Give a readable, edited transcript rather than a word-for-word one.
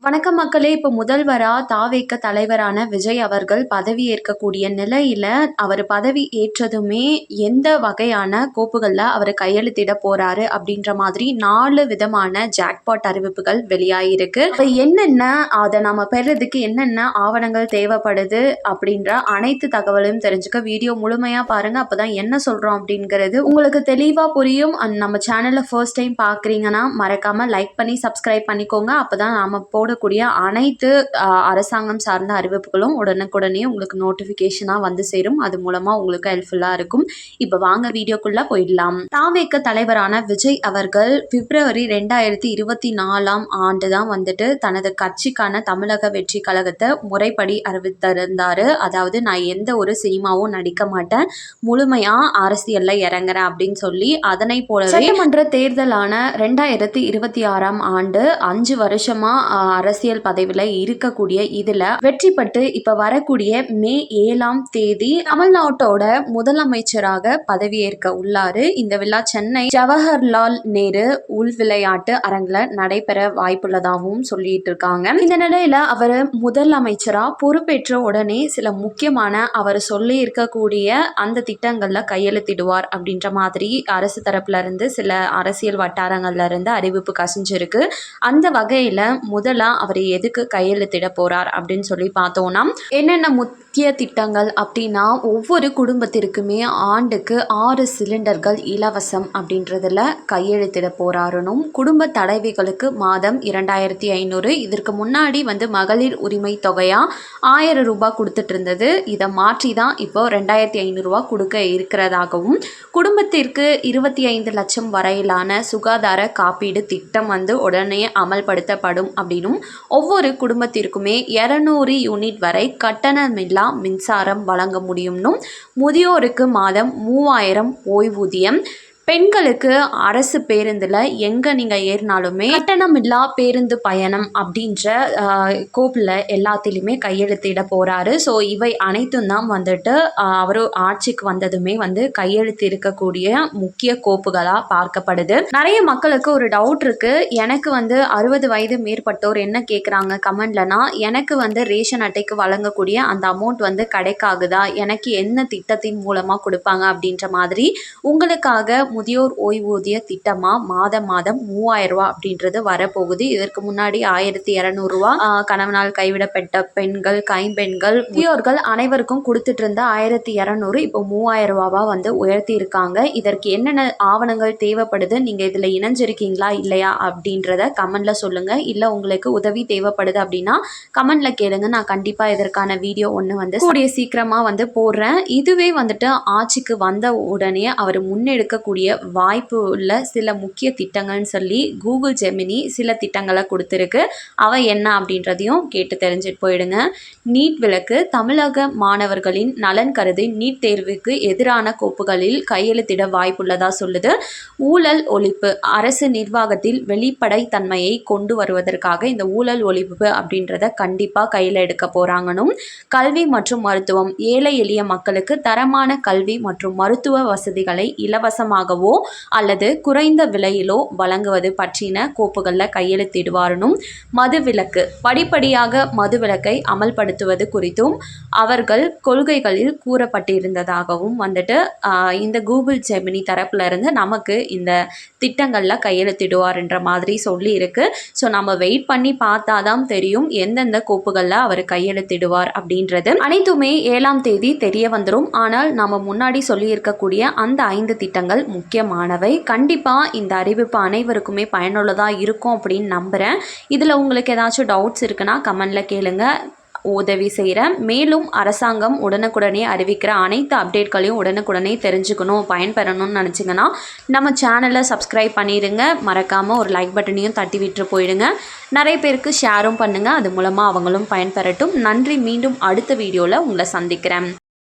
வணக்கம் மக்களே! இப்போ முதல்வரா தாவேக தலைவரான விஜய் அவர்கள் பதவி ஏற்கக்கூடிய நிலையில, அவர் பதவி ஏற்றதுமே எந்த வகையான கோப்புகள்ல அவர் கையெழுத்திட போறாரு அப்படின்ற மாதிரி 4 விதமான ஜாக்பாட் அறிவிப்புகள் வெளியாகிருக்கு. அப்ப என்னென்ன அத நம்ம பெறதுக்கு என்னென்ன ஆவணங்கள் தேவைப்படுது அப்படின்ற அனைத்து தகவலையும் தெரிஞ்சுக்க வீடியோ முழுமையா பாருங்க. அப்பதான் என்ன சொல்றோம் அப்படிங்கிறது உங்களுக்கு தெளிவா புரியும். நம்ம சேனலை ஃபர்ஸ்ட் டைம் பார்க்குறீங்கன்னா மறக்காம லைக் பண்ணி சப்ஸ்கிரைப் பண்ணிக்கோங்க. அப்பதான் நாம போடக்கூடிய அனைத்து அரசாங்கம் சார்ந்த அறிவிப்புகளும் உடனுக்குடனே உங்களுக்கு நோட்டிஃபிகேஷனாக வந்து சேரும். அது மூலமாக உங்களுக்கு ஹெல்ப்ஃபுல்லாக இருக்கும். இப்போ வாங்க வீடியோக்குள்ளே போயிடலாம். தாவேக தலைவரான விஜய் அவர்கள் பிப்ரவரி 2024 ஆண்டு தான் வந்துட்டு தனது கட்சிக்கான தமிழக வெற்றி கழகத்தை முறைப்படி அறிவித்திருந்தார். அதாவது நான் எந்த ஒரு சினிமாவும் நடிக்க மாட்டேன், முழுமையாக அரசியலில் இறங்குறேன் அப்படின்னு சொல்லி. அதனை போலவே சட்டமன்ற தேர்தலான 2026 ஆண்டு 5 வருஷமாக அரசியல் பதவியில் இருக்கக்கூடிய இதில் வெற்றி பெற்று இப்போ வரக்கூடிய மே 7 தமிழ்நாட்டோட முதலமைச்சராக பதவியேற்க உள்ளாரு. இந்த விழா சென்னை ஜவஹர்லால் நேரு உள் விளையாட்டு அரங்கில் நடைபெற வாய்ப்புள்ளதாகவும் சொல்லிட்டு இருக்காங்க. இந்த நிலையில அவர் முதலமைச்சரா பொறுப்பேற்ற உடனே சில முக்கியமான அவர் சொல்லி இருக்கக்கூடிய அந்த திட்டங்கள்ல கையெழுத்திடுவார் அப்படின்ற மாதிரி அரசு தரப்புல இருந்து சில அரசியல் வட்டாரங்கள்ல இருந்து அறிவிப்பு கசிஞ்சிருக்கு. அந்த வகையில முதலா அவர் எதுக்கு கையெழுத்திட போறார் அப்படின்னு சொல்லி பார்த்தோம்னா, என்னென்ன முக்கிய திட்டங்கள் அப்படின்னா, ஒவ்வொரு குடும்பத்திற்குமே ஆண்டுக்கு 6 சிலிண்டர்கள் இலவசம் அப்படின்றதுல கையெழுத்திட போறாருனும், குடும்ப தலைவிகளுக்கு மாதம் 2500, இதற்கு முன்னாடி மகளிர் உரிமை தொகையா 1000 ரூபாய் கொடுத்துட்டு இருந்தது. இதை மாற்றி தான் இப்போ 2500 ரூபாய் கொடுக்க இருக்கிறதாகவும், குடும்பத்திற்கு 25 லட்சம் வரையிலான சுகாதார காப்பீடு திட்டம் உடனே அமல்படுத்தப்படும் அப்படின்னும், ஒவ்வொரு குடும்பத்திற்குமே 200 யூனிட் வரை கட்டணமில்லா மின்சாரம் வழங்க முடியும்னும், முதியோருக்கு மாதம் 3000 ஓய்வூதியம், பெண்களுக்கு அரசு பேருந்தில் எங்கே நீங்கள் ஏறினாலுமே கட்டணமில்லா பேருந்து பயணம் அப்படின்ற கோப்பில் எல்லாத்திலையுமே கையெழுத்திட போகிறாரு. ஸோ இவை அனைத்தும் தான் அவர் ஆட்சிக்கு வந்ததுமே கையெழுத்து இருக்கக்கூடிய முக்கிய கோப்புகளாக பார்க்கப்படுது. நிறைய மக்களுக்கு ஒரு டவுட் இருக்குது. எனக்கு 60 வயது மேற்பட்டோர் என்ன கேட்குறாங்க கமெண்ட்லனா, எனக்கு ரேஷன் அட்டைக்கு வழங்கக்கூடிய அந்த அமௌண்ட் கிடைக்காகுதா, எனக்கு என்ன திட்டத்தின் மூலமாக கொடுப்பாங்க அப்படின்ற மாதிரி. உங்களுக்காக முதியோர் ஓய்வூதிய திட்டமாக மாதம் 3000 ரூபா அப்படின்றது வரப்போகுது. இதற்கு முன்னாடி 1200 ரூபா கணவனால் கைவிடப்பட்ட பெண்கள், கைம்பெண்கள், முதியோர்கள் அனைவருக்கும் கொடுத்துட்டு இருந்த 1200 இப்போ 3000 ரூபாவா உயர்த்தி இருக்காங்க. இதற்கு என்னென்ன ஆவணங்கள் தேவைப்படுது, நீங்கள் இதில் இணைஞ்சிருக்கீங்களா இல்லையா அப்படின்றத கமெண்ட்ல சொல்லுங்க. இல்லை உங்களுக்கு உதவி தேவைப்படுது அப்படின்னா கமெண்ட்ல கேளுங்க. நான் கண்டிப்பாக இதற்கான வீடியோ ஒன்று கூடிய சீக்கிரமாக போடுறேன். இதுவே ஆட்சிக்கு வந்த உடனே அவர் முன்னெடுக்கக்கூடிய வாய்ப்பு உள்ள சில முக்கிய திட்டங்கள்னு சொல்லி கூகுள் ஜெமினி சில திட்டங்களை கொடுத்துருக்கு. அவை என்ன அப்படின்றதையும் கேட்டு தெரிஞ்சுட்டு போயிடுங்க. நீட் விலக்கு, தமிழக மாணவர்களின் நலன் கருதி நீட் தேர்வுக்கு எதிரான கோப்புகளில் கையெழுத்திட வாய்ப்புள்ளதா சொல்லுது. ஊழல் ஒழிப்பு, அரசு நிர்வாகத்தில் வெளிப்படைத்தன்மையை கொண்டு வருவதற்காக இந்த ஊழல் ஒழிப்பு அப்படின்றத கண்டிப்பாக கையில் எடுக்க போகிறாங்கன்னும், கல்வி மற்றும் மருத்துவம், ஏழை எளிய மக்களுக்கு தரமான கல்வி மற்றும் மருத்துவ வசதிகளை இலவசமாகவோ அல்லது குறைந்த விலையிலோ வழங்குவது பற்றின கோப்புகளில் கையெழுத்திடுவாருனும், மதுவிலக்கு, படிப்படியாக மதுவிலக்கை அமல்படுத்துவது குறித்தும் அவர்கள் கொள்கைகளில் கூறப்பட்டிருந்ததாகவும் இந்த கூகுள் ஜெமினி தரப்புல இருந்து நமக்கு இந்த திட்டங்களில் கையெழுத்திடுவார்ன்ற மாதிரி சொல்லி இருக்கு. ஸோ நம்ம வெயிட் பண்ணி பார்த்தாதான் தெரியும் எந்தெந்த கோப்புகளில் அவர் கையெழுத்திடுவார் அப்படின்றது. அனைத்துமே 7 தெரிய வந்துடும். ஆனால் நம்ம முன்னாடி சொல்லி இருக்கக்கூடிய அந்த 5 திட்டங்கள் முக்கியமானவை. கண்டிப்பாக இந்த அறிவிப்பு அனைவருக்குமே பயனுள்ளதாக இருக்கும் அப்படின்னு நம்புகிறேன். இதில் உங்களுக்கு ஏதாச்சும் டவுட்ஸ் இருக்குன்னா கமெண்டில் கேளுங்க, உதவி செய்கிறேன். மேலும் அரசாங்கம் உடனுக்குடனே அறிவிக்கிற அனைத்து அப்டேட்களையும் உடனுக்குடனே தெரிஞ்சுக்கணும், பயன்பெறணும்னு நினச்சிங்கன்னா நம்ம சேனலை சப்ஸ்கிரைப் பண்ணிடுங்க. மறக்காமல் ஒரு லைக் பட்டனையும் தட்டி விட்டு போயிடுங்க. நிறைய பேருக்கு ஷேரும் பண்ணுங்கள், அது மூலமாக அவங்களும் பயன்பெறட்டும். நன்றி. மீண்டும் அடுத்த வீடியோவில் உங்களை சந்திக்கிறேன்.